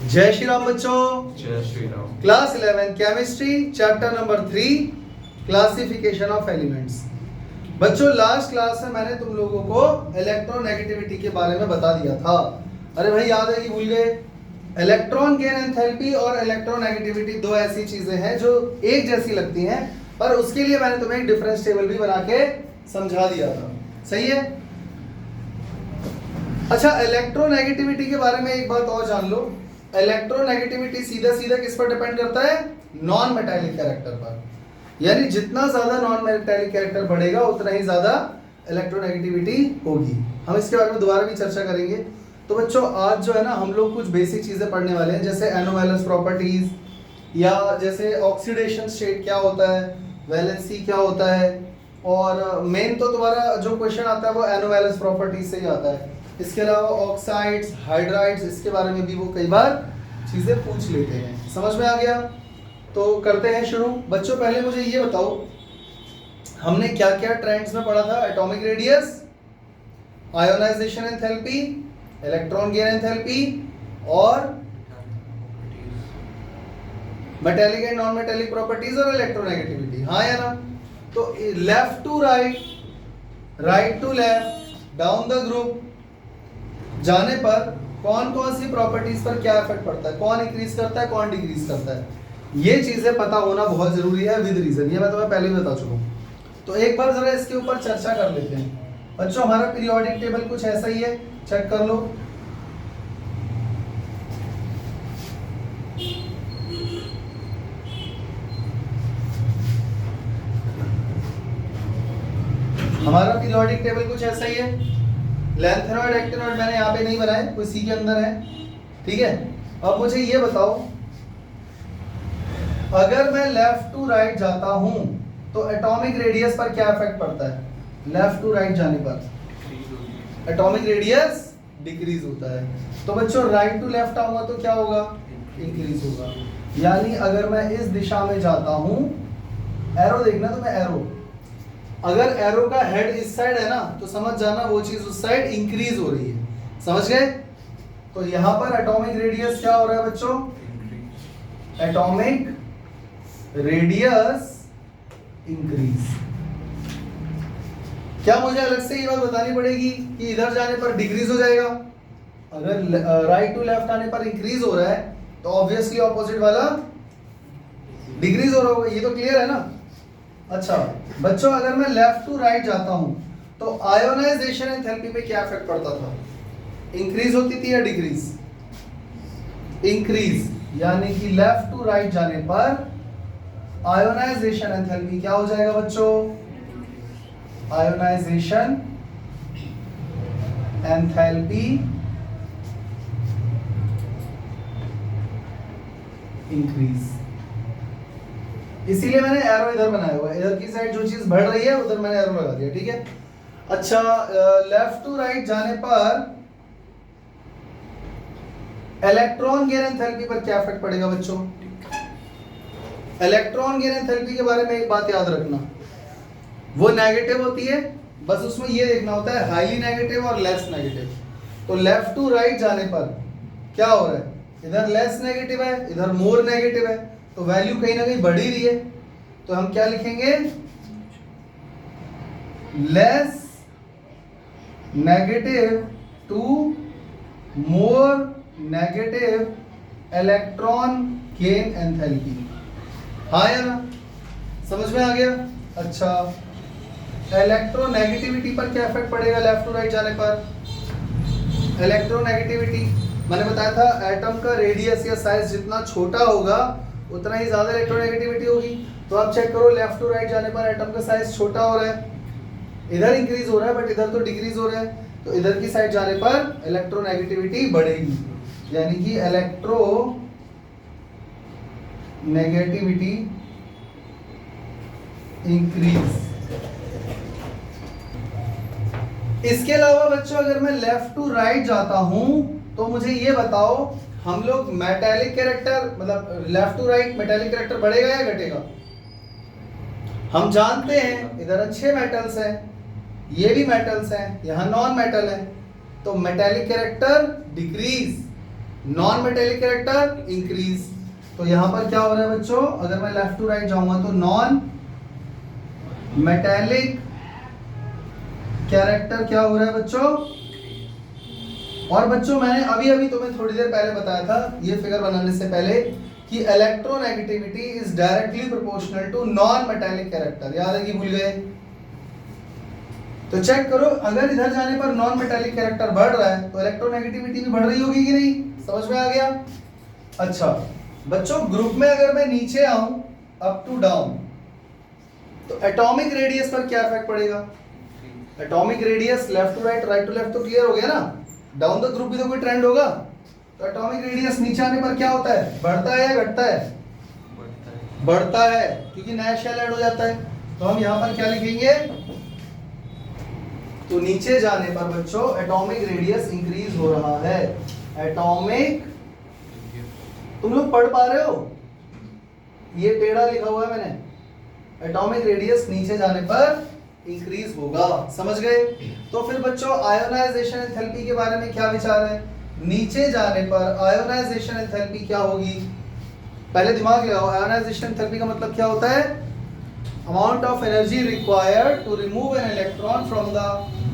जय श्री राम बच्चों। जय Shri Ram. Class 11 chemistry chapter number 3 classification of elements. बच्चों लास्ट क्लास में मैंने तुम लोगों को इलेक्ट्रोनेगेटिविटी के बारे में बता दिया था। अरे भाई याद है कि भूल गए? इलेक्ट्रॉन गेन एंथैल्पी और इलेक्ट्रोनेगेटिविटी दो ऐसी चीजें हैं जो एक जैसी लगती हैं, पर उसके लिए मैंने तुम्हें एक डिफरेंस टेबल भी बना के समझा दिया था। सही है? अच्छा, इलेक्ट्रोनेगेटिविटी के बारे में एक बात और जान लो। इलेक्ट्रोनेगेटिविटी सीधा सीधा किस पर डिपेंड करता है? नॉन मेटालिक कैरेक्टर पर। यानी जितना ज्यादा नॉन मेटालिक कैरेक्टर बढ़ेगा उतना ही ज्यादा इलेक्ट्रोनेगेटिविटी होगी। हम इसके बारे में दोबारा भी चर्चा करेंगे। तो बच्चों आज जो है ना हम लोग कुछ बेसिक चीजें पढ़ने वाले हैं, जैसे एनोवैलेंस प्रॉपर्टीज, या जैसे ऑक्सीडेशन स्टेट क्या होता है, वैलेंसी क्या होता है, और मेन तो तुम्हारा जो क्वेश्चन आता है वो एनोवैलेंस प्रॉपर्टीज से ही आता है। इसके अलावा ऑक्साइड्स, हाइड्राइड्स, इसके बारे में भी वो कई बार चीजें पूछ लेते हैं। समझ में आ गया? तो करते हैं शुरू। बच्चों पहले मुझे ये बताओ, हमने क्या क्या ट्रेंड्स में पढ़ा था? Atomic radius, ionization enthalpy, electron gain enthalpy और metallic and non metallic properties और इलेक्ट्रोनेगेटिविटी। हाँ या ना? तो left to right, right to left, down the group जाने पर कौन कौन सी प्रॉपर्टीज पर क्या इफेक्ट पड़ता है, कौन इंक्रीज करता है, कौन डिक्रीज करता है, ये चीजें पता होना बहुत जरूरी है विद रीजन। ये मैं तुम्हें पहले ही बता चुका हूं। तो एक बार जरा इसके ऊपर चर्चा कर लेते हैं। बच्चों हमारा पीरियोडिक टेबल कुछ ऐसा ही है, चेक कर लो। हमारा पीरियोडिक टेबल कुछ ऐसा ही है। लैंथेनॉइड, एक्टिनॉइड मैंने यहाँ पे नहीं बनाए, कोई सी के अंदर है। ठीक है? अब मुझे ये बताओ, अगर मैं लेफ्ट टू राइट जाता हूं तो एटॉमिक रेडियस पर क्या इफेक्ट पड़ता है? लेफ्ट टू राइट जाने पर एटॉमिक रेडियस डिक्रीज होता है। तो बच्चों राइट टू लेफ्ट आऊंगा तो क्या होगा? इंक्रीज होगा। यानी अगर मैं इस दिशा में जाता हूं, एरो देखना तो मैं एरो, अगर एरो का हेड इस साइड है ना तो समझ जाना वो चीज उस साइड इंक्रीज हो रही है। समझ गए? तो यहां पर एटॉमिक रेडियस क्या हो रहा है बच्चों? Atomic radius increase. क्या मुझे अलग से ये बात बतानी पड़ेगी कि इधर जाने पर डिक्रीज हो जाएगा? अगर राइट टू लेफ्ट आने पर इंक्रीज हो रहा है तो ऑब्वियसली ऑपोजिट वाला डिक्रीज हो रहा होगा। ये तो क्लियर है ना? अच्छा बच्चों, अगर मैं लेफ्ट टू राइट जाता हूं तो आयोनाइजेशन एंथैल्पी पे क्या इफेक्ट पड़ता था? इंक्रीज होती थी या डिक्रीज? इंक्रीज। यानी कि लेफ्ट टू राइट जाने पर आयोनाइजेशन एंथैल्पी क्या हो जाएगा बच्चों? Ionisation enthalpy increase. इसीलिए मैंने एरो इधर बनाया हुआ है। इधर की साइड जो चीज बढ़ रही है उधर मैंने एरो लगा दिया। ठीक है? अच्छा, लेफ्ट टू राइट जाने पर इलेक्ट्रॉन गेन एंथैल्पी पर क्या इफेक्ट पड़ेगा बच्चों? इलेक्ट्रॉन गेन एंथैल्पी के बारे में एक बात याद रखना, वो नेगेटिव होती है। बस उसमें ये देखना होता है हाईली नेगेटिव और लेस नेगेटिव। तो लेफ्ट टू राइट जाने पर क्या हो रहा है? इधर लेस नेगेटिव है, इधर मोर नेगेटिव है, तो वैल्यू कहीं ना कहीं बढ़ ही रही है। तो हम क्या लिखेंगे? Less negative to more negative electron gain enthalpy. हाँ या ना? समझ में आ गया? अच्छा, इलेक्ट्रोनेगेटिविटी पर क्या इफेक्ट पड़ेगा लेफ्ट टू राइट जाने पर? इलेक्ट्रोनेगेटिविटी मैंने बताया था एटम का रेडियस या साइज जितना छोटा होगा उतना ही ज्यादा इलेक्ट्रोनेगेटिविटी होगी। तो आप चेक करो, लेफ्ट टू राइट जाने पर एटम का साइज छोटा हो रहा है, इधर इंक्रीज हो रहा है बट इधर तो डिक्रीज हो रहा है। तो इधर की साइड जाने पर इलेक्ट्रोनेगेटिविटी बढ़ेगी, यानी कि इलेक्ट्रो नेगेटिविटी इंक्रीज। इसके अलावा बच्चों अगर मैं लेफ्ट टू राइट जाता हूं तो मुझे ये बताओ, हम लोग मेटालिक कैरेक्टर मतलब left to right metallic character बढ़ेगा या घटेगा? हम जानते हैं इधर अच्छे मेटल्स हैं, ये भी मेटल्स हैं, यहां नॉन मेटल है, तो metallic character decrease. Non metallic character increase. तो यहां पर क्या हो रहा है बच्चों, अगर मैं लेफ्ट टू राइट जाऊंगा तो नॉन मेटेलिक कैरेक्टर क्या हो रहा है बच्चों। और बच्चों मैंने अभी अभी तुम्हें थोड़ी देर पहले बताया था ये फिगर बनाने से पहले कि electronegativity is directly proportional to non metallic character. याद है कि भूल गए? तो चेक करो, अगर इधर जाने पर नॉन मेटेलिक कैरेक्टर बढ़ रहा है तो इलेक्ट्रोनेगेटिविटी भी बढ़ रही होगी कि नहीं? समझ में आ गया? अच्छा बच्चों, ग्रुप में अगर मैं नीचे आऊं अप टू डाउन तो एटॉमिक रेडियस पर क्या इफेक्ट पड़ेगा? Atomic radius left to right to left तो क्लियर हो गया ना। डाउन द ग्रुप भी तो कोई ट्रेंड होगा। तो एटॉमिक रेडियस नीचे आने पर क्या होता है, बढ़ता है या घटता है? बढ़ता है, क्योंकि नया शेल ऐड हो जाता है। तो हम यहां पर क्या लिखेंगे, तो नीचे जाने पर बच्चों एटॉमिक रेडियस इंक्रीज हो रहा है। एटॉमिक, तुम लोग पढ़ पा रहे हो? ये टेढ़ा लिखा हुआ है मैंने। एटॉमिक रेडियस नीचे जाने पर इंक्रीज होगा। समझ गए? तो फिर बच्चों आयोनाइजेशन एंथैल्पी के बारे में क्या विचार है? नीचे जाने पर आयोनाइजेशन एंथैल्पी क्या होगी? पहले दिमाग लगाओ, आयोनाइजेशन एंथैल्पी का मतलब क्या होता है? Amount of energy required to remove an electron from the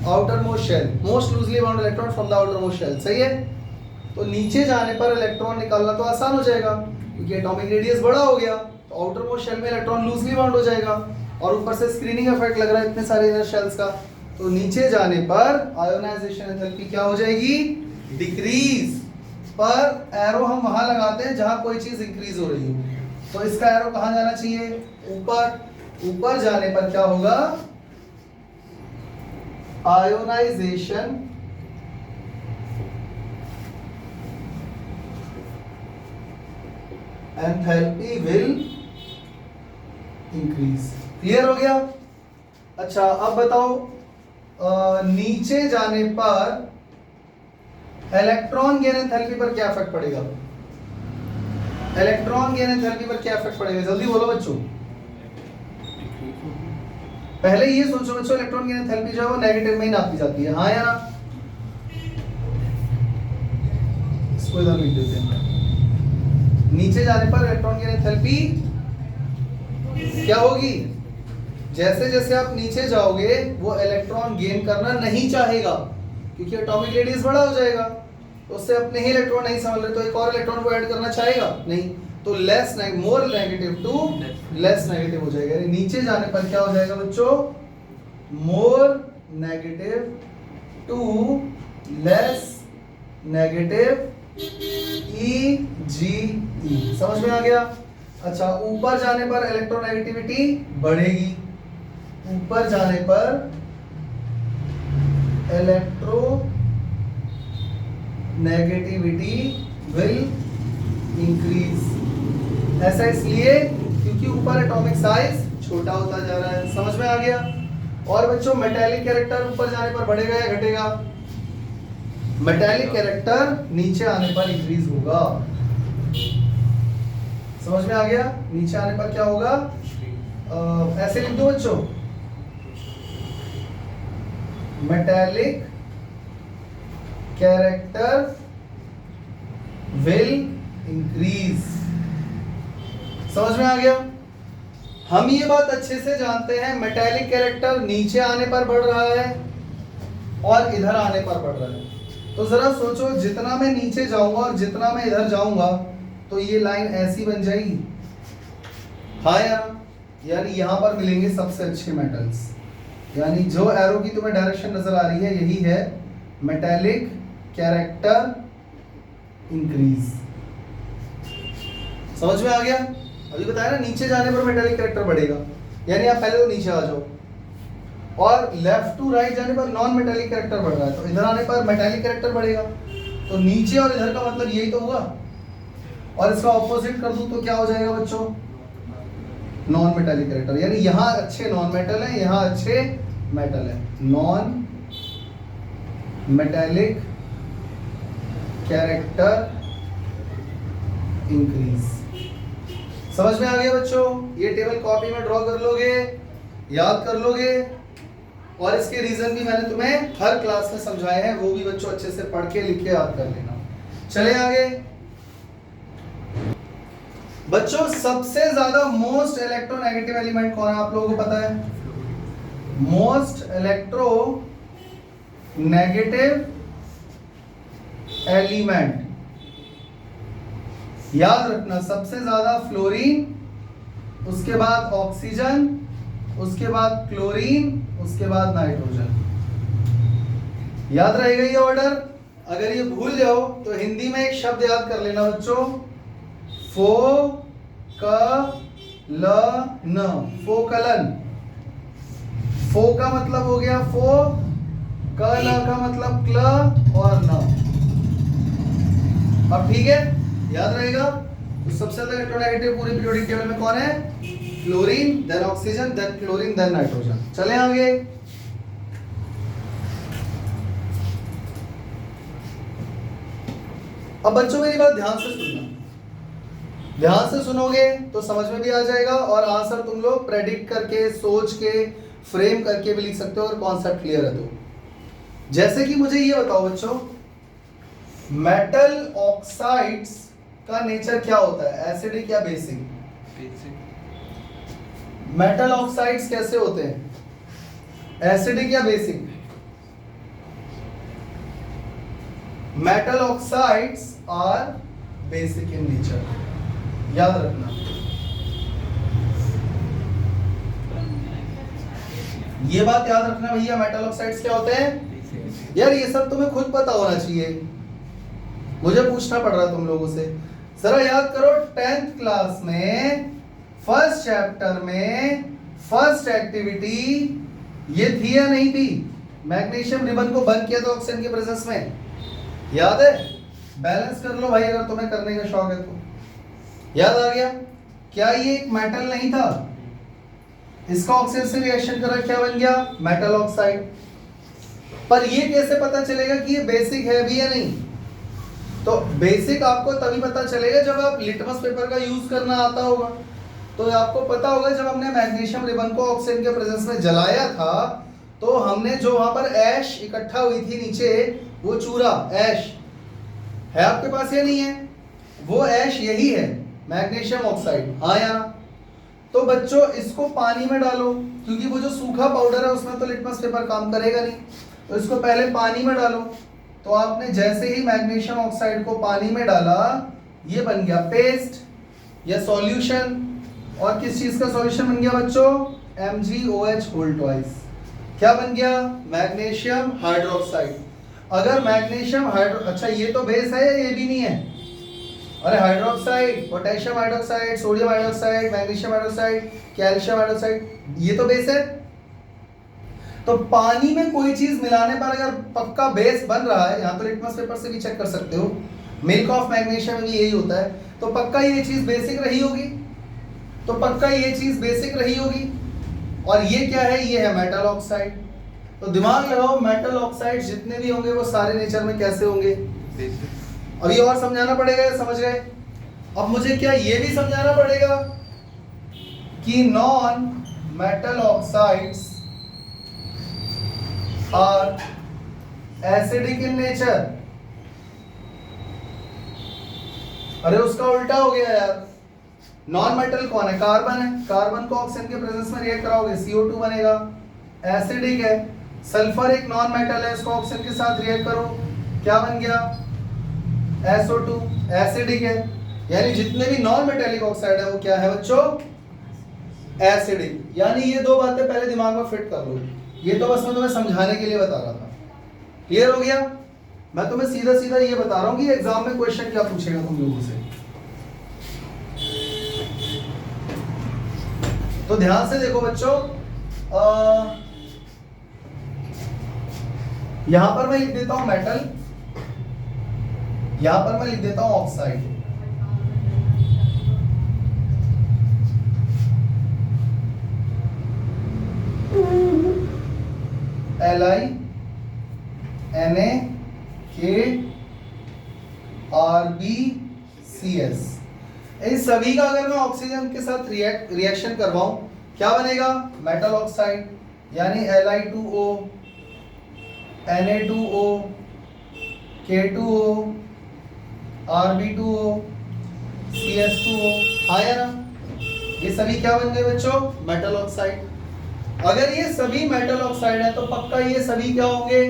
outermost shell, most loosely bound electron from the outermost shell. सही है? तो नीचे जाने पर इलेक्ट्रॉन निकालना तो आसान हो जाएगा क्योंकि एटॉमिक रेडियस बड़ा हो गया, तो आउटर मोस्ट शेल में इलेक्ट्रॉन लूजली बाउंड हो जाएगा और ऊपर से स्क्रीनिंग इफेक्ट लग रहा है इतने सारे इनर शेल्स का। तो नीचे जाने पर आयोनाइजेशन एंथैल्पी क्या हो जाएगी? डिक्रीज। पर एरो हम वहां लगाते हैं जहां कोई चीज इंक्रीज हो रही हो। तो इसका एरो कहां जाना चाहिए? ऊपर। ऊपर जाने पर क्या होगा? Ionisation enthalpy will increase. Clear हो गया? अच्छा अब बताओ, नीचे जाने पर इलेक्ट्रॉन गेन एंथैल्पी पर क्या इफेक्ट पड़ेगा? इलेक्ट्रॉन गेन एंथैल्पी पर क्या इफेक्ट पड़ेगा? जल्दी बोलो बच्चों। पहले ये सोचो बच्चों, इलेक्ट्रॉन गेन एंथैल्पी जो है वो नेगेटिव में ही नापी जाती है, हाँ या ना? इसको इधर लिख देते हैं। नीचे जाने पर इलेक्ट्रॉन गेन एंथैल्पी क्या होगी? जैसे जैसे आप नीचे जाओगे वो इलेक्ट्रॉन गेन करना नहीं चाहेगा क्योंकि एटॉमिक रेडियस बड़ा हो जाएगा, तो उससे अपने ही इलेक्ट्रॉन नहीं संभल रहे तो एक और इलेक्ट्रॉन को ऐड करना चाहेगा नहीं, तो less more negative to less negative हो जाएगा। यानी नीचे जाने पर क्या हो जाएगा बच्चों? More negative to less negative EGE। समझ में आ गया? अच्छा ऊपर जाने पर इलेक्ट्रोनेगेटिविटी बढ़ेगी। ऊपर जाने पर इलेक्ट्रो नेगेटिविटी विल इंक्रीज। ऐसा इसलिए क्योंकि ऊपर एटॉमिक साइज छोटा होता जा रहा है। समझ में आ गया? और बच्चों मेटालिक कैरेक्टर ऊपर जाने पर बढ़ेगा या घटेगा? मेटालिक कैरेक्टर नीचे आने पर इंक्रीज होगा। समझ में आ गया? नीचे आने पर क्या होगा? ऐसे लिख दो बच्चों, मेटालिक कैरेक्टर विल इंक्रीज। समझ में आ गया? हम ये बात अच्छे से जानते हैं मेटालिक कैरेक्टर नीचे आने पर बढ़ रहा है और इधर आने पर बढ़ रहा है। तो जरा सोचो, जितना मैं नीचे जाऊंगा और जितना मैं इधर जाऊंगा तो ये लाइन ऐसी बन जाएगी, हाँ यार? यानी यहां पर मिलेंगे सबसे अच्छे मेटल्स। यानी जो एरो की तुम्हें डायरेक्शन नजर आ रही है यही है मेटालिक कैरेक्टर इंक्रीज। समझ में आ गया? अभी बताया ना, नीचे जाने पर मेटालिक कैरेक्टर बढ़ेगा, यानी आप पहले तो नीचे आ जाओ, और लेफ्ट टू राइट जाने पर नॉन मेटालिक कैरेक्टर बढ़ रहा है, तो इधर आने पर मेटालिक कैरेक्टर बढ़ेगा। तो नीचे और इधर का मतलब यही तो हुआ, और इसका ऑपोजिट कर दूं तो क्या हो जाएगा बच्चों? Non metallic character. यानी यहाँ अच्छे नॉन मेटल है, यहाँ अच्छे मेटल है। Non metallic character increase. समझ में आ गया बच्चों? ये टेबल कॉपी में ड्रॉ कर लोगे, याद कर लोगे, और इसके रीजन भी मैंने तुम्हें हर क्लास में समझाए हैं, वो भी बच्चों अच्छे से पढ़ के लिख के याद कर लेना। चले आगे बच्चों, सबसे ज्यादा मोस्ट इलेक्ट्रोनेगेटिव एलिमेंट कौन है आप लोगों को पता है? मोस्ट इलेक्ट्रो नेगेटिव एलिमेंट, याद रखना, सबसे ज्यादा फ्लोरीन, उसके बाद ऑक्सीजन, उसके बाद क्लोरीन, उसके बाद नाइट्रोजन। याद रहेगा ये ऑर्डर? अगर ये भूल जाओ तो हिंदी में एक शब्द याद कर लेना बच्चों, फोकलन। फोकलन, फो का मतलब हो गया फो, कल का मतलब क्ल और न। अब ठीक है, याद रहेगा? तो सबसे ज्यादा इलेक्ट्रोनेगेटिव पूरी पीरियोडिक टेबल में कौन है? Fluorine, then oxygen, then chlorine, then nitrogen. चले आगे। अब बच्चों मेरी बात ध्यान से सुनना, ध्यान से सुनोगे तो समझ में भी आ जाएगा और आंसर तुम लोग प्रेडिक्ट करके, सोच के, फ्रेम करके भी लिख सकते हो और कॉन्सेप्ट क्लियर है तो। जैसे कि मुझे ये बताओ बच्चों, मेटल ऑक्साइड्स का नेचर क्या होता है, एसिडिक या बेसिक? मेटल ऑक्साइड्स कैसे होते हैं, एसिडिक या basic? Metal oxides are basic in nature, याद रखना। ये बात याद रखना भैया, मेटल ऑक्साइड्स क्या होते हैं? यार ये सब तुम्हें खुद पता होना चाहिए, मुझे पूछना पड़ रहा है तुम लोगों से। जरा याद करो, 10th क्लास में फर्स्ट चैप्टर में फर्स्ट एक्टिविटी ये थी या नहीं थी? मैग्नीशियम रिबन को बंद किया था ऑक्सीजन के प्रेजेंस में, याद है? बैलेंस कर लो भाई अगर तुम्हें करने का शौक है तो। याद आ गया? क्या ये एक मेटल नहीं था? इसका ऑक्सीजन से रिएक्शन करा, क्या बन गया? Metal oxide. पर ये कैसे पता चलेगा कि ये बेसिक है भी या नहीं? तो बेसिक आपको तभी पता चलेगा जब आप लिटमस पेपर का यूज करना आता होगा। तो आपको पता होगा जब हमने मैग्नीशियम रिबन को ऑक्सीजन के प्रेजेंस में जलाया था तो हमने जो वहां पर ऐश इकट्ठा हुई थी नीचे, वो चूरा ऐश है आपके पास या नहीं है? वो ऐश यही है मैग्नीशियम ऑक्साइड, हाँ या ना? तो बच्चों इसको पानी में डालो, क्योंकि वो जो सूखा पाउडर है उसमें तो लिटमस पेपर काम करेगा नहीं, तो इसको पहले पानी में डालो। तो आपने जैसे ही मैग्नीशियम ऑक्साइड को पानी में डाला, ये बन गया पेस्ट या सॉल्यूशन। और किस चीज का सॉल्यूशन बन गया बच्चों? MgOH whole twice. क्या बन गया? Magnesium hydroxide. अगर मैग्नीशियम हाइड्रो, अच्छा ये तो बेस है या ये भी नहीं है? अरे hydroxide, potassium hydroxide, sodium hydroxide, magnesium hydroxide, calcium hydroxide, ये तो बेस है। तो पानी में कोई चीज मिलाने पर अगर पक्का बेस बन रहा है, यहाँ तो लिटमस पेपर से भी चेक कर सकते हो, मिल्क ऑफ मैग्नीशियम भी यही होता है, तो पक्का ये चीज बेसिक रही होगी। तो पक्का ये चीज बेसिक रही होगी। और ये क्या है? ये है मेटल ऑक्साइड। तो दिमाग लगाओ, मेटल ऑक्साइड जितने भी होंगे वो सारे नेचर में कैसे होंगे? अभी और समझाना पड़ेगा या समझ गए? अब मुझे क्या ये भी समझाना पड़ेगा कि non metal oxides are acidic in nature? अरे उसका उल्टा हो गया यार। नॉन मेटल कौन है? कार्बन है। कार्बन को ऑक्सीजन के प्रेजेंस में रिएक्ट कराओगे, CO2 बनेगा, एसिडिक है। सल्फर एक नॉन मेटल है, इसको ऑक्सीजन के साथ रिएक्ट करो, क्या बन गया? SO2, एसिडिक है। यानी जितने भी नॉन मेटेलिक ऑक्साइड है वो क्या है बच्चों? एसिडिक। यानी ये दो बातें पहले दिमाग में फिट कर लो। ये तो बस मैं तुम्हें समझाने के लिए बता रहा था। क्लियर हो गया? मैं तुम्हें सीधा सीधा ये बता रहा हूं कि एग्जाम में क्वेश्चन क्या पूछेगा तुम लोगों से। तो ध्यान से देखो बच्चों, यहां पर मैं लिख देता हूं मेटल, यहां पर मैं लिख देता हूं ऑक्साइड। LiNaKRbCs। इन सभी का अगर मैं ऑक्सीजन के साथ रिएक्शन करवाऊं, क्या बनेगा? Metal oxide. यानी Li2O, Na2O, K2O, Rb2O, CS2O, आया ना? ये सभी क्या बन गए बच्चों? Metal oxide. अगर ये सभी मेटल ऑक्साइड है तो पक्का ये सभी क्या होंगे?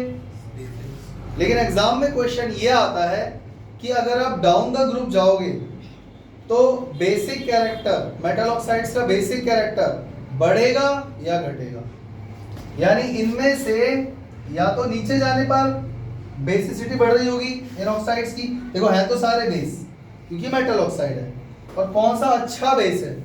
लेकिन एग्जाम में क्वेश्चन ये आता है कि अगर आप डाउन द ग्रुप जाओगे तो बेसिक कैरेक्टर, मेटल ऑक्साइड्स का बेसिक कैरेक्टर बढ़ेगा या घटेगा? यानी इनमें से या तो नीचे जाने पर बेसिसिटी बढ़ रही होगी इन ऑक्साइड्स की, देखो है तो सारे बेस क्योंकि मेटल ऑक्साइड है, और कौन सा अच्छा बेस है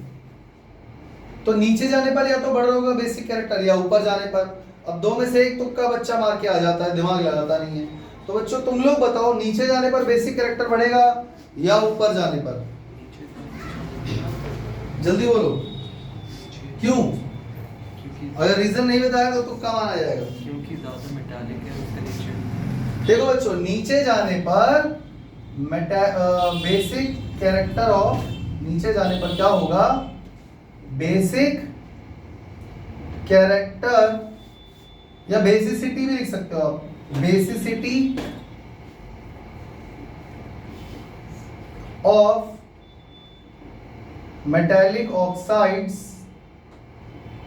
तो नीचे जाने पर या तो बढ़ रहा होगा बेसिक कैरेक्टर या ऊपर जाने पर। अब दो में से एक तुक्का बच्चा मार के आ जाता है, दिमाग लगाता नहीं है। तो बच्चों तुम लोग बताओ, नीचे जाने पर बेसिक कैरेक्टर बढ़ेगा या ऊपर जाने पर? जल्दी बोलो क्यों? अगर रीजन नहीं बताया तो तुक्का माना जाएगा। क्योंकि ज्यादा मेटालिक है उसके नीचे। देखो बच्चों, नीचे जाने पर बेसिक कैरेक्टर ऑफ, नीचे जाने पर क्या होगा? बेसिक कैरेक्टर या बेसिसिटी भी लिख सकते हो आप, basicity of metallic oxides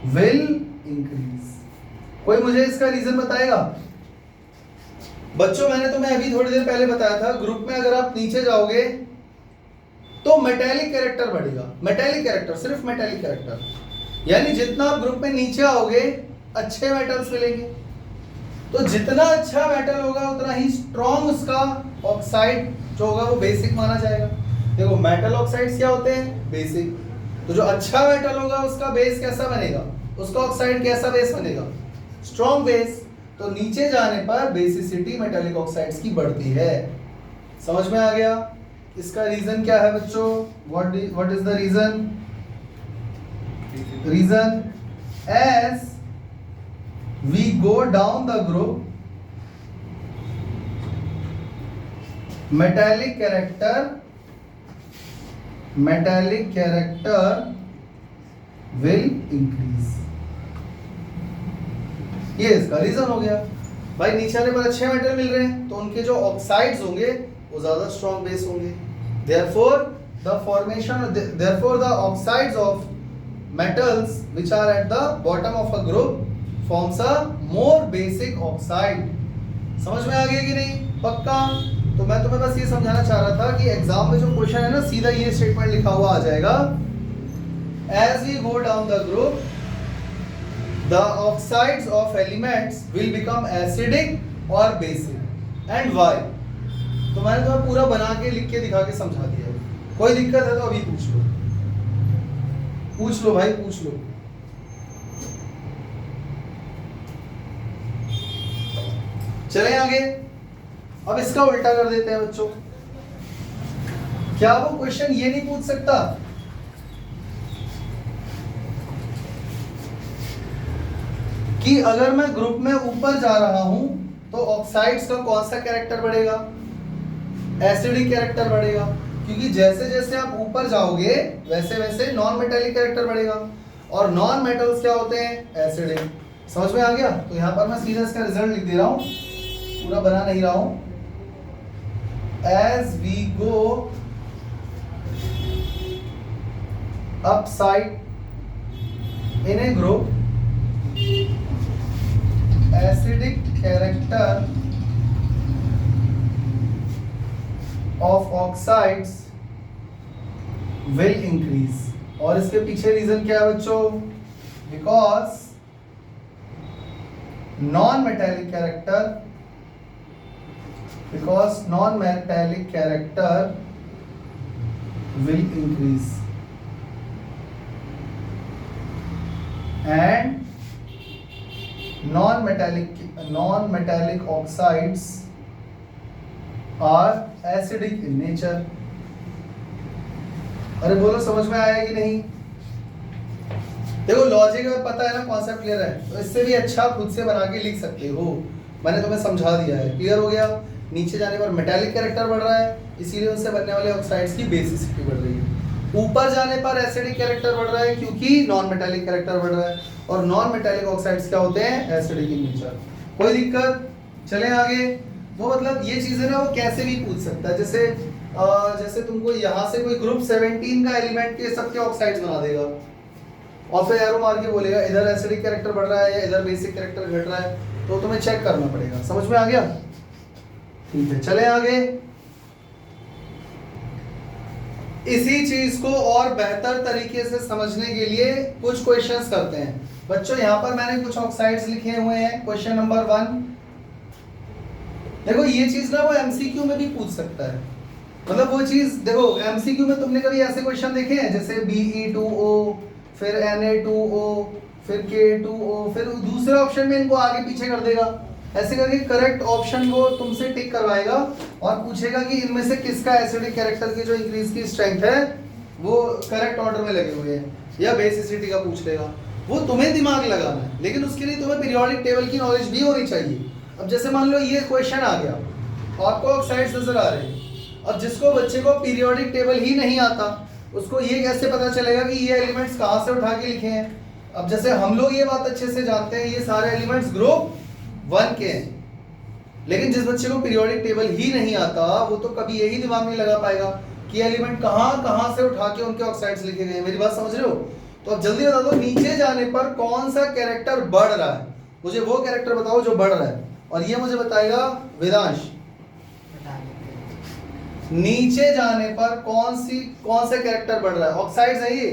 will increase. कोई मुझे इसका रीजन बताएगा? बच्चों मैंने तुम्हें अभी थोड़ी देर पहले बताया था, ग्रुप में अगर आप नीचे जाओगे तो मेटालिक कैरेक्टर बढ़ेगा। मेटालिक कैरेक्टर, सिर्फ मेटालिक कैरेक्टर, यानी जितना आप ग्रुप में नीचे आओगे अच्छे मेटल्स मिलेंगे। तो जितना अच्छा मेटल होगा उतना ही स्ट्रॉन्ग उसका ऑक्साइड जो होगा वो बेसिक माना जाएगा। देखो मेटल ऑक्साइड्स क्या होते हैं? बेसिक। तो जो अच्छा मेटल होगा उसका बेस कैसा बनेगा? उसका ऑक्साइड कैसा बेस बनेगा? Strong base. तो नीचे जाने पर बेसिसिटी मेटालिक ऑक्साइड्स की बढ़ती है। समझ में आ गया? इसका रीजन क्या है बच्चों? What is the reason? Reason, as we go down the group, metallic character will increase। ये इसका रीजन हो गया। भाई नीचे आने पर अच्छे मेटल मिल रहे हैं तो उनके जो ऑक्साइड्स होंगे वो ज्यादा स्ट्रॉन्ग बेस होंगे। therefore the oxides of metals which are at the bottom of a group forms a more basic oxide। समझ में आ गया कि नहीं? पक्का? तो मैं तुम्हें बस ये समझाना चाह रहा था कि एग्जाम में जो क्वेश्चन है ना, सीधा ये स्टेटमेंट लिखा हुआ आ जाएगा, as we go down the group the oxides of elements will become acidic or basic and why। तो मैंने तुम्हें पूरा बना के लिख के दिखा के समझा दिया। कोई दिक्कत है तो अभी पूछ लो भाई, पूछ लो। चलें आगे। अब इसका उल्टा कर देते हैं बच्चों। क्या वो क्वेश्चन ये नहीं पूछ सकता कि अगर मैं ग्रुप में ऊपर जा रहा हूं तो ऑक्साइड्स का कौन सा कैरेक्टर बढ़ेगा? एसिडिक कैरेक्टर बढ़ेगा, क्योंकि जैसे जैसे आप ऊपर जाओगे वैसे वैसे नॉन मेटालिक कैरेक्टर बढ़ेगा, और नॉन मेटल्स क्या होते हैं? एसिडिक। समझ में आ गया? तो यहां पर मैं सीधा इसका रिजल्ट लिख दे रहा हूं, पूरा बना नहीं रहा हूं। As we go upside in a group, acidic character of oxides will increase। और इसके पीछे रीजन क्या है बच्चों? because non-metallic character will increase and non-metallic oxides are acidic in nature। अरे बोलो समझ में आया कि नहीं? देखो लॉजिक अगर पता है ना, कॉन्सेप्ट क्लियर है, तो इससे भी अच्छा खुद से बना के लिख सकते हो। मैंने तुम्हें समझा दिया है, क्लियर हो गया? नीचे जाने पर मेटालिक कैरेक्टर बढ़ रहा है, इसीलिए उनसे बनने वाले ऑक्साइड्स की बेसिसिटी बढ़ रही है। ऊपर जाने पर एसिडिक कैरेक्टर बढ़ रहा है क्योंकि नॉन मेटालिक कैरेक्टर बढ़ रहा है, और नॉन मेटालिक ऑक्साइड्स क्या होते हैं? Acidic in nature. कोई दिक्कत? चलें आगे। वो मतलब ये चीजें ना वो कैसे भी पूछ सकता है। जैसे जैसे तुमको यहाँ से कोई ग्रुप 17 का एलिमेंट के सबके ऑक्साइड्स बना देगा और फिर एरो मार के बोलेगा इधर एसिडिक कैरेक्टर बढ़ रहा है या इधर बेसिक कैरेक्टर घट रहा है, तो तुम्हें चेक करना पड़ेगा। समझ में आ गया? ठीक है, चले आगे। इसी चीज को और बेहतर तरीके से समझने के लिए कुछ क्वेश्चंस करते हैं बच्चों। यहाँ पर मैंने कुछ ऑक्साइड्स लिखे हुए हैं। क्वेश्चन नंबर 1, देखो ये चीज ना वो एमसीक्यू में भी पूछ सकता है। मतलब वो चीज देखो, एमसीक्यू में तुमने कभी ऐसे क्वेश्चन देखे हैं जैसे Be2O, फिर Na2O, फिर K2O, फिर दूसरे ऑप्शन में इनको आगे पीछे कर देगा, ऐसे करके करेक्ट ऑप्शन वो तुमसे टिक करवाएगा और पूछेगा कि इनमें से किसका एसिडिक कैरेक्टर की जो इंक्रीज की स्ट्रेंथ है वो करेक्ट ऑर्डर में लगे हुए हैं, या बेसिसिटी का पूछ लेगा। वो तुम्हें दिमाग लगाना है, लेकिन उसके लिए तुम्हें पीरियोडिक टेबल की नॉलेज भी होनी चाहिए। अब जैसे मान लो ये क्वेश्चन आ गया, आपको ऑक्साइड्स नजर आ रहे हैं, अब जिसको बच्चे को पीरियोडिक टेबल ही नहीं आता उसको ये कैसे पता चलेगा कि ये एलिमेंट्स कहाँ से उठा के लिखे हैं। अब जैसे हम लोग ये बात अच्छे से जानते हैं ये सारे एलिमेंट्स ग्रुप 1 के हैं, लेकिन जिस बच्चे को पीरियोडिक टेबल ही नहीं आता वो तो कभी यही दिमाग नहीं लगा पाएगा कि एलिमेंट कहाँ से उठा के उनके ऑक्साइड्स लिखे गए हैं। मेरी बात समझ रहे हो? तो अब जल्दी बता दो, नीचे जाने पर कौन सा कैरेक्टर बढ़ रहा है, मुझे वो कैरेक्टर बताओ जो बढ़ रहा है, और ये मुझे बताएगा वेदांश। नीचे जाने पर कौन सा कैरेक्टर बढ़ रहा है? ऑक्साइड्स है ये,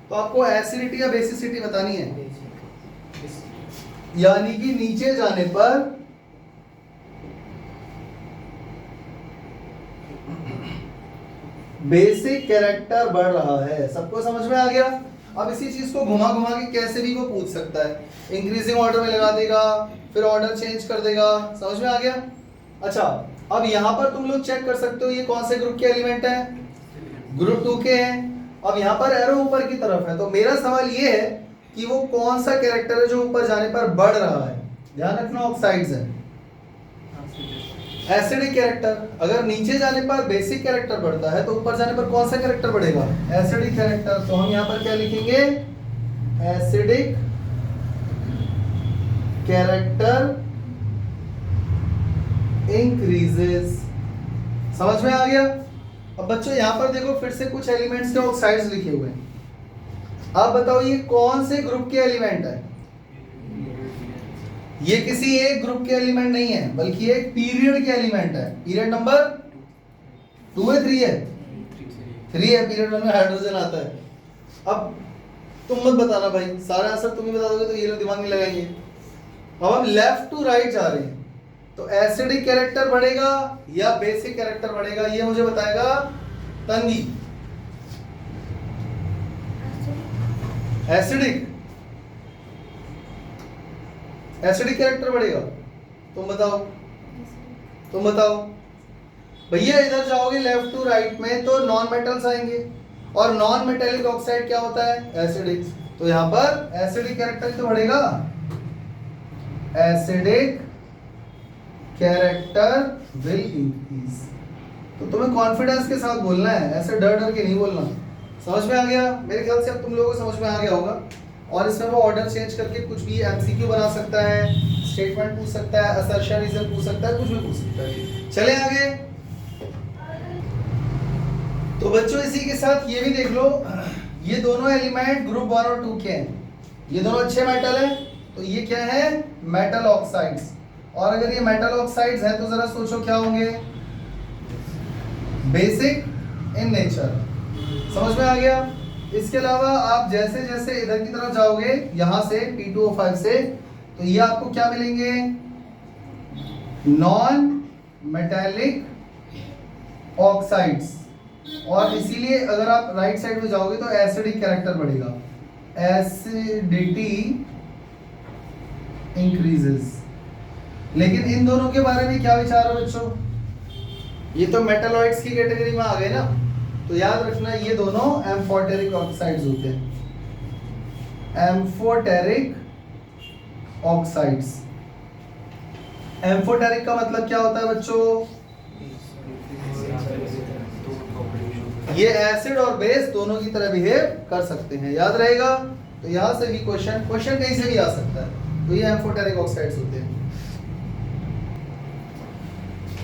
तो आपको एसिडिटी या बेसिसिटी बतानी है। यानी कि नीचे जाने पर बेसिक कैरेक्टर बढ़ रहा है। सबको समझ में आ गया? अब इसी चीज को घुमा घुमा के कैसे भी वो पूछ सकता है, इंक्रीजिंग ऑर्डर में लगा देगा, फिर ऑर्डर चेंज कर देगा। समझ में आ गया? अच्छा, अब यहाँ पर तुम लोग चेक कर सकते हो ये कौन से ग्रुप के एलिमेंट है, ग्रुप 2 के हैं। अब यहाँ पर एरो ऊपर की तरफ है, तो मेरा सवाल ये है कि वो कौन सा कैरेक्टर है जो ऊपर जाने पर बढ़ रहा है। ध्यान रखना, ऑक्साइड्स है, एसिडिक कैरेक्टर। अगर नीचे जाने पर बेसिक कैरेक्टर बढ़ता है तो ऊपर जाने पर कौन सा कैरेक्टर बढ़ेगा? Acidic character. तो हम यहाँ पर क्या लिखेंगे? Acidic character increases. समझ में आ गया? अब बच्चों यहाँ पर देखो फिर से कुछ एलिमेंट्स के ऑक्साइड्स लिखे हुए हैं। अब बताओ ये कौन से ग्रुप के एलिमेंट है? ये किसी एक ग्रुप के एलिमेंट नहीं है, बल्कि एक पीरियड के एलिमेंट है। पीरियड नंबर 2 है, 3 है? 3 है। पीरियड 1 में हाइड्रोजन आता है। अब तुम मत बताना भाई, सारा आंसर तुम ही बता दोगे तो ये लोग दिमाग नहीं लगाएंगे। अब हम लेफ्ट टू राइट जा रहे हैं, तो एसिडिक कैरेक्टर बढ़ेगा या बेसिक कैरेक्टर बढ़ेगा, ये मुझे बताएगा तन्वी। एसिडिक कैरेक्टर बढ़ेगा। तुम बताओ भैया। इधर जाओगे लेफ्ट टू राइट में तो नॉन मेटल्स आएंगे, और नॉन मेटेलिक ऑक्साइड क्या होता है? एसिडिक। तो यहां पर एसिडिक कैरेक्टर तो बढ़ेगा, एसिडिक कैरेक्टर विल इंक्रीज। तो तुम्हें कॉन्फिडेंस के साथ बोलना है, ऐसे डर डर के नहीं बोलना। समझ में आ गया? मेरे ख्याल से अब तुम लोगों को समझ में आ गया होगा। और इसमें वो ऑर्डर चेंज करके कुछ भी एमसीक्यू बना सकता है, स्टेटमेंट पूछ सकता है, असर्शन रीजन पूछ सकता है, कुछ भी पूछ सकता है। चले आगे। तो बच्चों इसी के साथ ये भी देख लो, ये दोनों एलिमेंट ग्रुप 1 और 2 के हैं, ये दोनों अच्छे मेटल हैं, तो ये क्या है? Metal oxides. और अगर ये मेटल ऑक्साइड्स है तो जरा सोचो क्या होंगे? Basic in nature. समझ में आ गया? इसके अलावा आप जैसे जैसे इधर की तरफ जाओगे यहां से P2O5 से, तो ये आपको क्या मिलेंगे? Non metallic oxides. और इसीलिए अगर आप राइट साइड में जाओगे तो एसिडिक कैरेक्टर बढ़ेगा, एसिडिटी इंक्रीजेस। लेकिन इन दोनों के बारे में क्या विचार है बच्चों? ये तो मेटलॉइड्स की कैटेगरी में आ गए ना, तो याद रखना ये दोनों एम्फोटेरिक ऑक्साइड्स होते हैं। Amphoteric oxides. एम्फोटेरिक का मतलब क्या होता है बच्चों? ये एसिड और बेस दोनों की तरह बिहेव कर सकते हैं, याद रहेगा। तो यहां से भी क्वेश्चन कहीं से भी आ सकता है, तो ये एम्फोटेरिक ऑक्साइड्स होते हैं।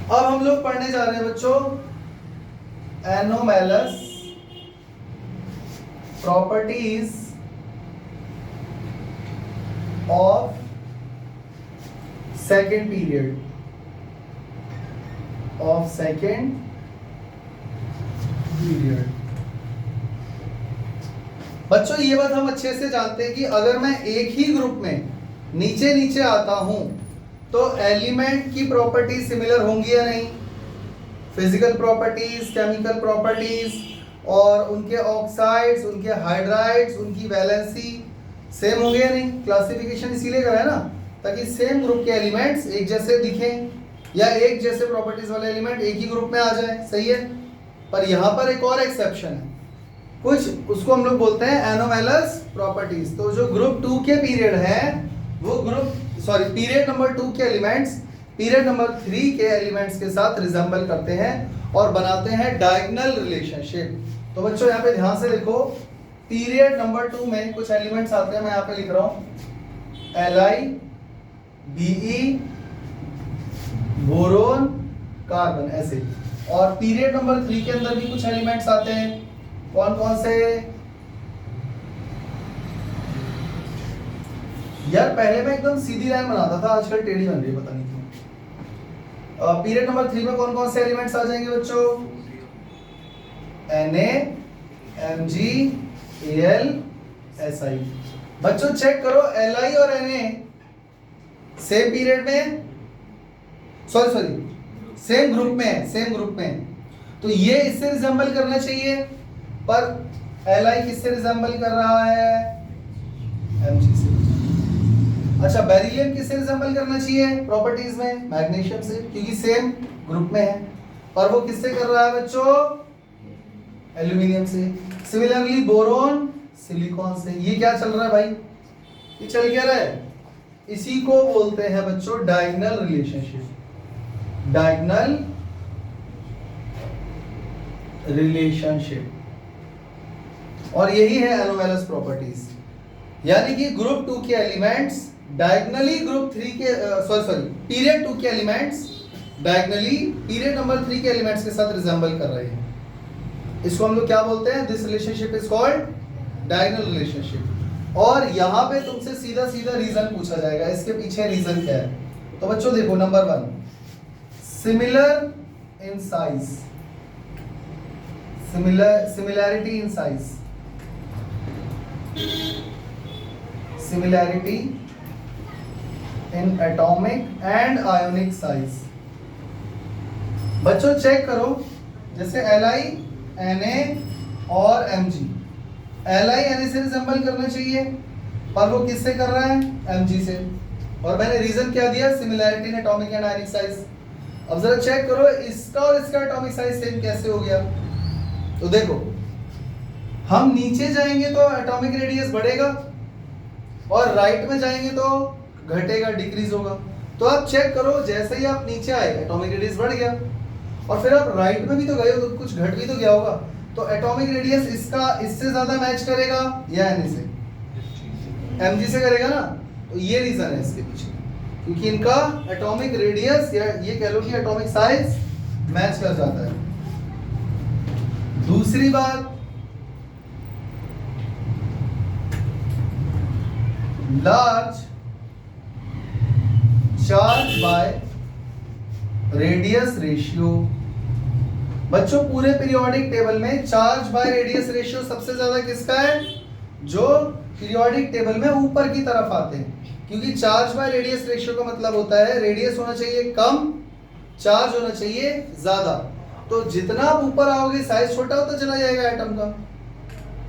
अब हम लोग पढ़ने जा रहे हैं बच्चों एनोमैलस प्रॉपर्टीज ऑफ सेकेंड पीरियड बच्चों ये बात हम अच्छे से जानते हैं कि अगर मैं एक ही ग्रुप में नीचे नीचे आता हूं तो एलिमेंट की प्रॉपर्टी सिमिलर होंगी या नहीं, फिजिकल प्रॉपर्टीज, केमिकल प्रॉपर्टीज और उनके ऑक्साइड्स, उनके हाइड्राइड्स, उनकी वैलेंसी सेम होंगे या नहीं। क्लासिफिकेशन इसीलिए करा है ना, ताकि सेम ग्रुप के एलिमेंट्स एक जैसे दिखें या एक जैसे प्रॉपर्टीज वाले एलिमेंट एक ही ग्रुप में आ जाए, सही है। पर यहाँ पर एक और एक्सेप्शन है, कुछ उसको हम लोग बोलते हैं एनोमैलस प्रॉपर्टीज। तो जो ग्रुप 2 के पीरियड है वो पीरियड नंबर 2 के एलिमेंट्स पीरियड नंबर 3 के एलिमेंट्स के साथ रिजेंबल करते हैं और बनाते हैं डायगोनल रिलेशनशिप। तो बच्चों यहाँ पे ध्यान से देखो, पीरियड नंबर 2 में कुछ एलिमेंट्स आते हैं, मैं यहाँ पे लिख रहा हूँ Li, Be, बोरोन, कार्बन, ऐसे। और पीरियड नंबर 3 के अंदर भी कुछ एलिमेंट्स आते हैं, कौन कौन से यार, पहले मैं एकदम सीधी लाइन बनाता था, आजकल टेढ़ी बन रही है, पता नहीं क्यों। पीरियड नंबर 3 में कौन कौन से एलिमेंट्स आ जाएंगे बच्चों? Na, Mg, Al, Si। बच्चों चेक करो, Li और Na सेम पीरियड में, सेम ग्रुप में, तो ये इससे रिजेंबल करना चाहिए, पर Li किससे रिजेंबल कर रहा है? Mg से। अच्छा, बेरिलियम किससे रिजेंबल करना चाहिए प्रॉपर्टीज में? मैग्नीशियम से, क्योंकि सेम ग्रुप में है। पर वो किससे कर रहा है बच्चों? एल्यूमिनियम से। सिमिलरली बोरोन सिलिकॉन से। ये क्या चल रहा है भाई? ये चल क्या रहा है? इसी को बोलते हैं बच्चों डायगोनल रिलेशनशिप। डायगोनल रिलेशनशिप, और यही है एनोमैलस प्रॉपर्टीज। यानी कि ग्रुप 2 के एलिमेंट्स डायगोनली ग्रुप 3 के पीरियड 2 के एलिमेंट्स डायगोनली पीरियड नंबर 3 के एलिमेंट्स के साथ रिजेंबल कर रहे हैं। इसको हम लोग क्या बोलते हैं? This relationship is called diagonal relationship. और यहाँ पे तुमसे सीधा रीजन पूछा जाएगा, इसके पीछे रीजन क्या है। तो बच्चों देखो, number 1 similar in size, similarity in size, similarity in atomic and ionic size. बच्चों चेक करो, जैसे Li, Na और Mg, Li Na से रिजेंबल करना चाहिए, पर वो किससे कर रहा है? Mg से। और मैंने रीजन क्या दिया? Similarity in atomic and ionic size. अब जरा चेक करो, इसका और इसका एटॉमिक साइज सेम कैसे हो गया? तो देखो, हम नीचे जाएंगे तो एटॉमिक रेडियस बढ़ेगा और राइट में जाएंगे तो घटेगा, डिक्रीज होगा। तो आप चेक करो, जैसे ही आप नीचे आए एटॉमिक रेडियस बढ़ गया, और फिर आप राइट में भी तो गए हो तो कुछ घट भी तो गया होगा। तो एटॉमिक रेडियस इसका इससे ज्यादा मैच करेगा या Na से? Mg से करेगा ना। तो ये रीजन है इसके पीछे, क्योंकि इनका एटॉमिक रेडियस या ये कह लो कि एटॉमिक साइज मैच कर जाता है। दूसरी बात, large charge by radius ratio. बच्चों पूरे पीरियोडिक टेबल में चार्ज बाय रेडियस रेशियो सबसे ज्यादा किसका है? जो पीरियोडिक टेबल में ऊपर की तरफ आते हैं, क्योंकि चार्ज बाय रेडियस रेशियो का मतलब होता है रेडियस होना चाहिए कम, चार्ज होना चाहिए ज्यादा। तो जितना आप ऊपर आओगे साइज छोटा होता चला जाएगा एटम का,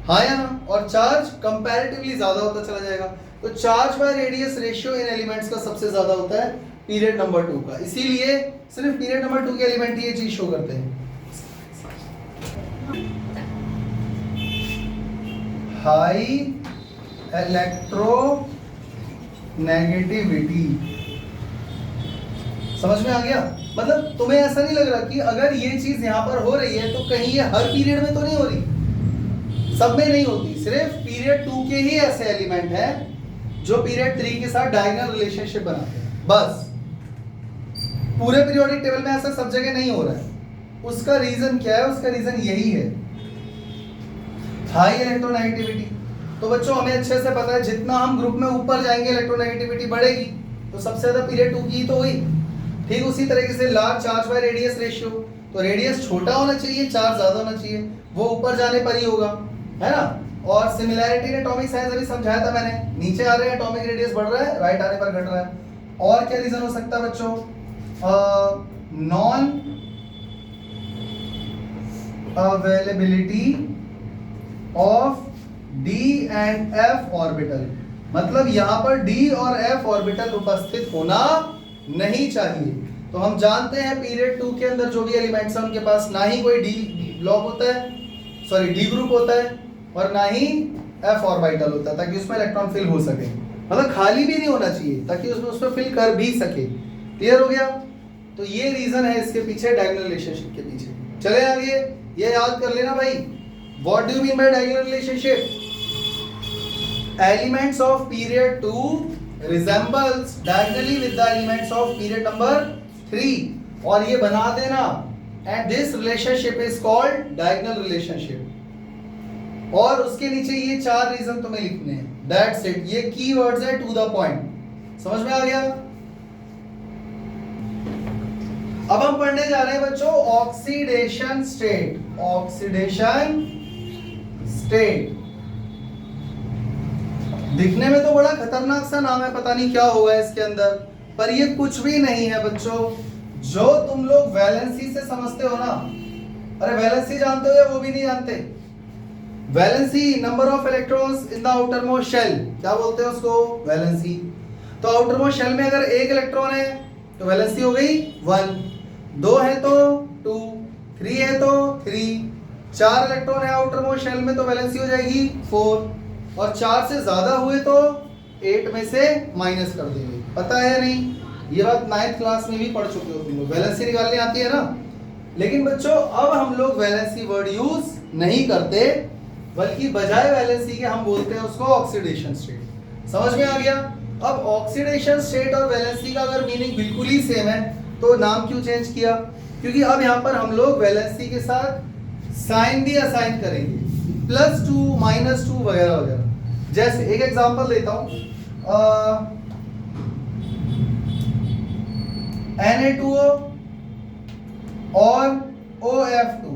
हाँ या ना? और चार्ज कंपैरेटिवली ज्यादा होता चला जाएगा। तो charge by radius ratio in elements का सबसे ज्यादा होता है पीरियड नंबर 2 का। इसीलिए सिर्फ पीरियड नंबर 2 के एलिमेंट ये चीज शो करते हैं। हाई इलेक्ट्रो नेगेटिविटी, समझ में आ गया? मतलब तुम्हें ऐसा नहीं लग रहा कि अगर ये चीज यहां पर हो रही है तो कहीं ये हर पीरियड में तो नहीं हो रही, सब में नहीं होती। सिर्फ पीरियड 2 के ही ऐसे एलिमेंट हैं जो पीरियड 3 के साथ डायगोनल रिलेशनशिप बनाते हैं, बस। पूरे पीरियोडिक टेबल में ऐसा सब जगह नहीं हो रहा है। उसका रीजन क्या है? उसका रीजन यही है, हाई इलेक्ट्रोनेगेटिविटी। तो बच्चों हमें अच्छे से पता है जितना हम ग्रुप में ऊपर जाएंगे इलेक्ट्रोनेगेटिविटी बढ़ेगी, तो सबसे ज्यादा पीरियड 2 की तो हुई। ठीक उसी तरीके से large charge by radius ratio, तो रेडियस छोटा होना चाहिए, चार्ज ज्यादा होना चाहिए, वो ऊपर जाने पर ही होगा, है ना। और सिमिलैरिटी इन एटॉमिक साइज अभी समझाया था मैंने, नीचे आ रहे हैं एटॉमिक रेडियस बढ़ रहा है, राइट आने पर घट रहा है। और क्या रीजन हो सकता है बच्चों? Non availability of D and F orbital, मतलब यहां पर डी और एफ ऑर्बिटल उपस्थित होना नहीं चाहिए। तो हम जानते हैं पीरियड 2 के अंदर जो भी एलिमेंट्स हैं उनके पास ना ही कोई डी ब्लॉक होता है, सॉरी डी ग्रुप होता है, और ना ही एफ ऑर्बिटल होता है, ताकि उसमें इलेक्ट्रॉन फिल हो सके, मतलब खाली भी नहीं होना चाहिए ताकि उसमें फिल कर भी सके। क्लियर हो गया? तो ये रीजन है इसके पीछे, डायगोनल रिलेशनशिप के पीछे। चले आगे, ये याद कर लेना भाई, what do you mean by diagonal relationship? Elements of period 2 resembles diagonally with the elements of period number 3, और ये बना देना, and this relationship is called diagonal relationship। और उसके नीचे ये 4 रीजन तुम्हें लिखने हैं, that's it। ये कीवर्ड्स है टू द पॉइंट, समझ में आ गया? अब हम पढ़ने जा रहे हैं बच्चों ऑक्सीडेशन स्टेट। ऑक्सीडेशन स्टेट दिखने में तो बड़ा खतरनाक सा नाम है, पता नहीं क्या होगा इसके अंदर, पर ये कुछ भी नहीं है बच्चों, जो तुम लोग वैलेंसी से समझते हो ना। अरे वैलेंसी जानते हो या वो भी नहीं जानते? Valency, number of electrons in the outermost shell, क्या बोलते हैं उसको? वैलेंसी। तो आउटर मोस्ट शेल में अगर एक इलेक्ट्रॉन है तो वैलेंसी हो गई 1, 2 है तो 2, 3 है तो 3, 4 इलेक्ट्रॉन है आउटर मोस्ट शेल में तो वैलेंसी हो जाएगी 4, और 4 से ज्यादा हुए तो 8 में से माइनस कर देंगे। पता है या नहीं? ये बात 9th क्लास में भी पढ़ चुके हो तुम लोग, वैलेंसी निकालनी आती है ना। लेकिन बच्चों अब हम लोग वैलेंसी वर्ड यूज नहीं करते, बल्कि बजाय वैलेंसी के हम बोलते हैं उसको ऑक्सीडेशन स्टेट। समझ में आ गया? अब ऑक्सीडेशन स्टेट और वैलेंसी का अगर मीनिंग बिल्कुल ही सेम है तो नाम क्यों चेंज किया? क्योंकि अब यहाँ पर हम लोग वैलेंसी के साथ साइन भी असाइन करेंगे, +2 -2 वगैरह वगैरह। जैसे एक एग्जांपल देता हूं, Na2O और OF2,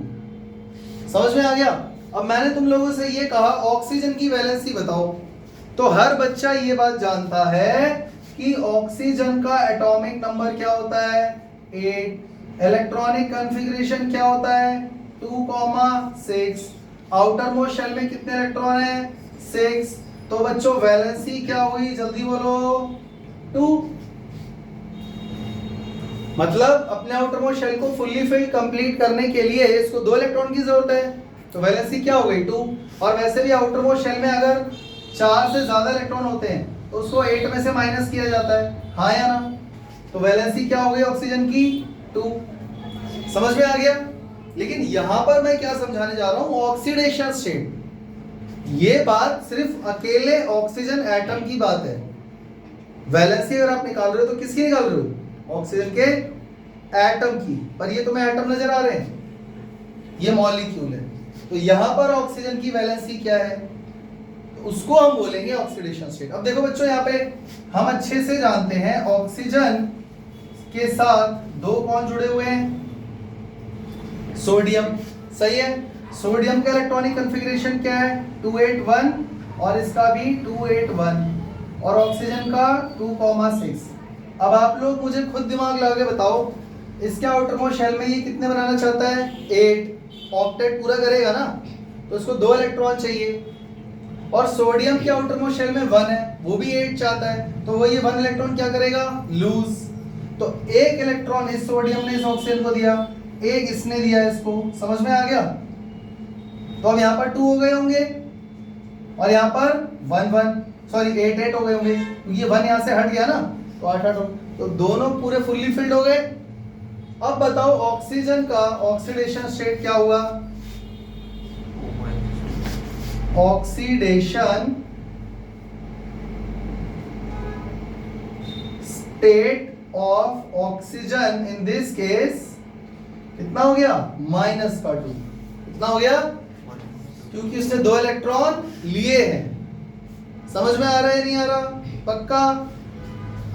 समझ में आ गया? अब मैंने तुम लोगों से ये कहा ऑक्सीजन की वैलेंसी बताओ, तो हर बच्चा ये बात जानता है कि ऑक्सीजन का एटॉमिक नंबर क्या होता है? 8। इलेक्ट्रॉनिक कॉन्फ़िगरेशन क्या होता है? 2,6। आउटर मोस्ट शेल में कितने इलेक्ट्रॉन है? 6। तो बच्चों वैलेंसी क्या हुई? जल्दी बोलो, 2। मतलब अपने आउटर मोस्ट शेल को फुल्ली फिल कंप्लीट करने के लिए इसको 2 इलेक्ट्रॉन की जरूरत है, तो वैलेंसी क्या हो गई? 2। और वैसे भी आउटर मोस्ट शेल में अगर 4 से ज्यादा इलेक्ट्रॉन होते हैं तो उसको 8 में से माइनस किया जाता है, हाँ या ना? तो वैलेंसी क्या हो गई ऑक्सीजन की? 2। समझ में आ गया? लेकिन यहां पर मैं क्या समझाने जा रहा हूं? Oxidation state. ये बात सिर्फ अकेले ऑक्सीजन एटम की बात है। वैलेंसी अगर आप निकाल रहे हो तो किसकी निकाल रहे हो? ऑक्सीजन के एटम की। पर ये तुम्हें एटम नजर आ रहे हैं, ये मॉलिक्यूल है। तो यहां पर ऑक्सीजन की वैलेंसी क्या है? तो उसको हम बोलेंगे ऑक्सीडेशन स्टेट। अब देखो बच्चों, यहाँ पे हम अच्छे से जानते हैं ऑक्सीजन के साथ 2 कौन जुड़े हुए हैं? सोडियम, सही है। सोडियम का इलेक्ट्रॉनिक कॉन्फ़िगरेशन क्या है? 281, और इसका भी 281, और ऑक्सीजन का 2,6। अब आप लोग मुझे खुद दिमाग लगा के बताओ, इसके आउटर मोस्ट शेल में ये कितने बनाना चाहता है? 8। ऑक्टेट पूरा करेगा ना, तो इसको 2 इलेक्ट्रॉन चाहिए। और सोडियम के आउटर मोस्ट शेल में 1 है, वो भी 8 चाहता है, तो वो ये 1 इलेक्ट्रॉन क्या करेगा? लूज। तो 1 इलेक्ट्रॉन इस सोडियम ने इस ऑक्सीजन को दिया, 1 इसने दिया इसको। समझ में आ गया? तो अब यहाँ पर 2 हो गए होंगे, और यहाँ पर 8 हो गए होंगे, क्योंकि ये 1 यहाँ से हट गया ना, तो 8 तो दोनों पूरे फुल्ली फिल्ड हो गए। अब बताओ ऑक्सीजन का ऑक्सीडेशन स्टेट क्या हुआ? Oxidation state of oxygen in this case कितना हो गया माइनस का 2, कितना हो गया क्योंकि उसने 2 इलेक्ट्रॉन लिए हैं। समझ में आ रहा है नहीं आ रहा? पक्का?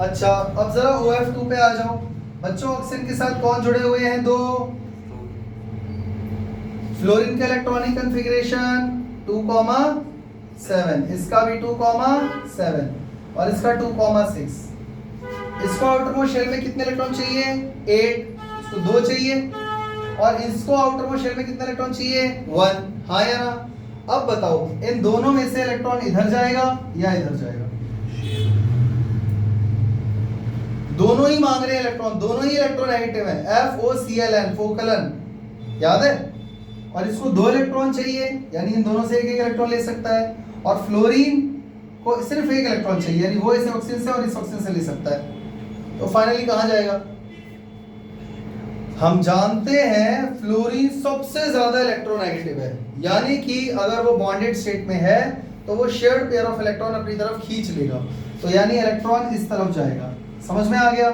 अच्छा अब जरा OF2 पे आ जाओ बच्चों। ऑक्सीजन के साथ कौन जुड़े हुए हैं? 2। फ्लोरीन का इलेक्ट्रॉनिक कॉन्फ़िगरेशन 2,7, इसका भी 2,7 और इसका 2,6। इसको आउटरमोस्ट शेल में कितने इलेक्ट्रॉन चाहिए? 8। इसको 2 चाहिए और इसको आउटरमोस्ट शेल में कितने इलेक्ट्रॉन चाहिए? 1। हाँ या ना? अब बताओ इन दोनों में से इलेक्ट्रॉन इधर जाएगा या इधर जाएगा? दोनों ही मांग रहे हैं इलेक्ट्रॉन, दोनों ही इलेक्ट्रोनेगेटिव है। FOClN फोकलन, याद है? और इसको 2 इलेक्ट्रॉन चाहिए यानी इन दोनों से एक एक इलेक्ट्रॉन ले सकता है और फ्लोरीन को सिर्फ एक इलेक्ट्रॉन चाहिए यानी वो इस ऑक्सीजन से और इस ऑक्सीजन से ले सकता है। तो फाइनली कहां जाएगा? हम जानते हैं फ्लोरीन सबसे ज्यादा इलेक्ट्रोनेगेटिव है यानी कि अगर वो बॉन्डेड स्टेट में है तो वो शेयर्ड पेयर ऑफ इलेक्ट्रॉन अपनी तरफ खींच लेगा, तो यानी इलेक्ट्रॉन इस तरफ जाएगा। समझ में आ गया?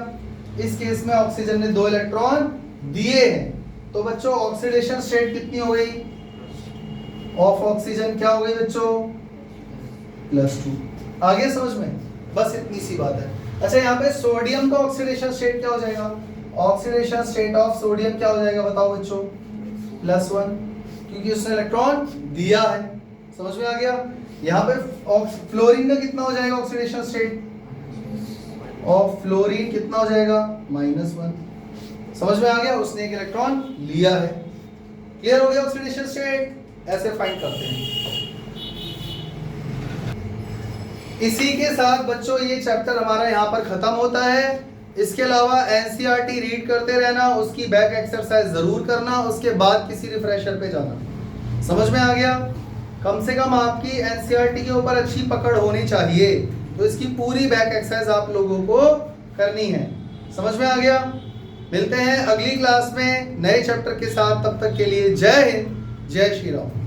इस केस में ऑक्सीजन ने 2 इलेक्ट्रॉन दिए हैं तो बच्चों ऑक्सीडेशन स्टेट कितनी हो गई ऑफ ऑक्सीजन? क्या हो गई बच्चों? +2। आ गया समझ में? बस इतनी सी बात है। अच्छा यहाँ पे सोडियम का ऑक्सीडेशन स्टेट क्या हो जाएगा? ऑक्सीडेशन स्टेट ऑफ सोडियम क्या हो जाएगा बताओ बच्चों? +1 क्योंकि उसने इलेक्ट्रॉन दिया है। समझ में आ गया? यहाँ पे फ्लोरीन का कितना हो जाएगा ऑक्सीडेशन स्टेट ऑफ फ्लोरीन? कितना हो जाएगा? -1। समझ में आ गया? उसने एक इलेक्ट्रॉन लिया है। क्लियर हो गया ऑक्सीडेशन स्टेट? ऐसे फाइंड करते हैं। इसी के साथ बच्चों ये चैप्टर हमारा यहाँ पर खत्म होता है। इसके अलावा एनसीईआरटी रीड करते रहना, उसकी बैक एक्सरसाइज जरूर करना, उसके बाद किसी रिफ्रेशर पे जाना। समझ में आ गया? कम से कम आपकी एनसीईआरटी के ऊपर अच्छी पकड़ होनी चाहिए, तो इसकी पूरी बैक एक्सरसाइज आप लोगों को करनी है। समझ में आ गया? मिलते हैं अगली क्लास में नए चैप्टर के साथ। तब तक के लिए जय हिंद, जय श्री राम।